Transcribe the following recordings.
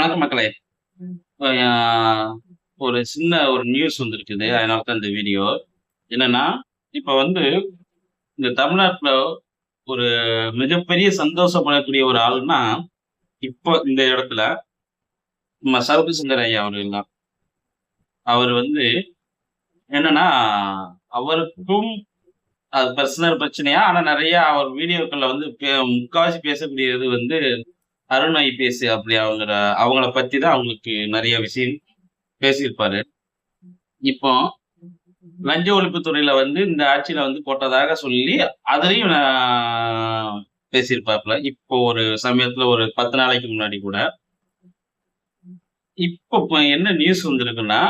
வணக்கம் மக்களே. அ ஒரு சின்ன ஒரு நியூஸ் வந்திருக்குது. அதனால தான் இந்த வீடியோ. என்னன்னா, இப்ப வந்து இந்த தமிழ்நாட்டுல ஒரு மிகப்பெரிய சந்தோஷப்படக்கூடிய ஒரு ஆள்னா, இப்போ இந்த இடத்துல நம்ம சவுக்கு சுந்தர் ஐயா அவர்கள் தான். அவர் வந்து என்னன்னா, அவருக்கும் அது பர்சனல் பிரச்சனையா, ஆனா நெறைய அவர் வீடியோக்கள்ல வந்து முக்காவாசி பேசக்கூடியது வந்து அருண் ஐபிஎஸ் அப்படி அவங்கள பத்தி தான் அவங்களுக்கு நெறைய விஷயம் பேசியிருப்பாரு. இப்போ லஞ்ச ஒழிப்புத் துறையில வந்து இந்த ஆட்சியில வந்து போட்டதாக சொல்லி, அதுலயும் நான் பேசியிருப்பாப்ல. இப்போ ஒரு சமயத்துல ஒரு 10 நாளைக்கு முன்னாடி கூட. இப்போ என்ன நியூஸ் வந்திருக்குன்னா,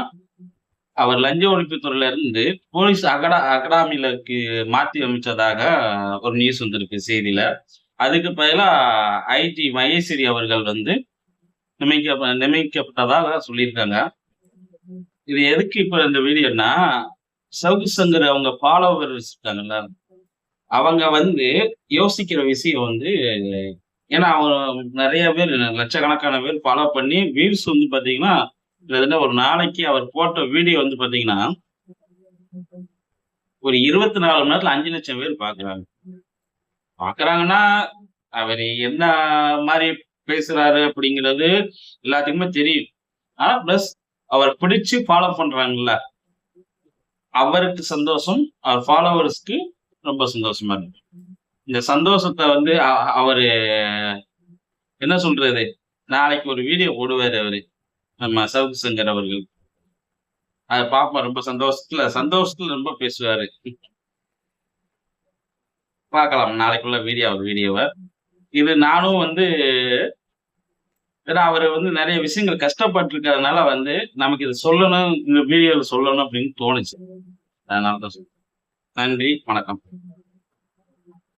அவர் லஞ்ச ஒழிப்புத் துறையில இருந்து போலீஸ் அகாடமிலக்கு மாத்தி அமைச்சதாக ஒரு நியூஸ் வந்திருக்கு செய்தியில. அதுக்கு பதிலா ஐஜி மகேஸ்வரி அவர்கள் வந்து நியமிக்கப்பட்டதாக சொல்லியிருக்காங்க. இது எதுக்கு இப்ப இந்த வீடியோன்னா, சவுக்கு சங்கர் அவங்க ஃபாலோவர்ஸ் இருக்காங்கல்ல, அவங்க வந்து யோசிக்கிற விஷயம் வந்து ஏன்னா அவங்க நெறைய பேர் லட்சக்கணக்கான பேர் ஃபாலோ பண்ணி வியூஸ் வந்து பார்த்தீங்கன்னா, கிட்டத்தட்ட ஒரு நாளைக்கு அவர் போட்ட வீடியோ வந்து பார்த்தீங்கன்னா, ஒரு 24 மணி நேரத்துல 5,00,000 பேர் பார்க்குறாங்க. பார்க்குறாங்கன்னா, அவரு என்ன மாரி பேசுறாரு அப்படிங்கிறது எல்லாத்துக்குமே தெரியும். ஆனா பிளஸ் அவர பிடிச்சு ஃபாலோ பண்றாங்கல்ல, அவருக்கு சந்தோஷம். அவர் ஃபாலோவர்ஸ்க்கு ரொம்ப சந்தோஷமா இருக்கு. இந்த சந்தோஷத்த வந்து அவரு என்ன சொல்றது? நாளைக்கு ஒரு வீடியோ போடுவாரு அவரு. நம்ம சவுக்கு சங்கர் அவர்கள். அத பார்ப்போம் ரொம்ப சந்தோஷத்துல ரொம்ப பேசுவாரு. பார்க்கலாம் நாளைக்குள்ள வீடியோவ. இது நானும் வந்து ஏன்னா அவரு வந்து நெறைய விஷயங்கள் கஷ்டப்பட்டுருக்கிறதுனால வந்து, நமக்கு இத சொல்லணும், இந்த வீடியோல சொல்லணும் அப்படின்னு தோணுச்சு. அதனால தான் சொல்றேன். நன்றி, வணக்கம்.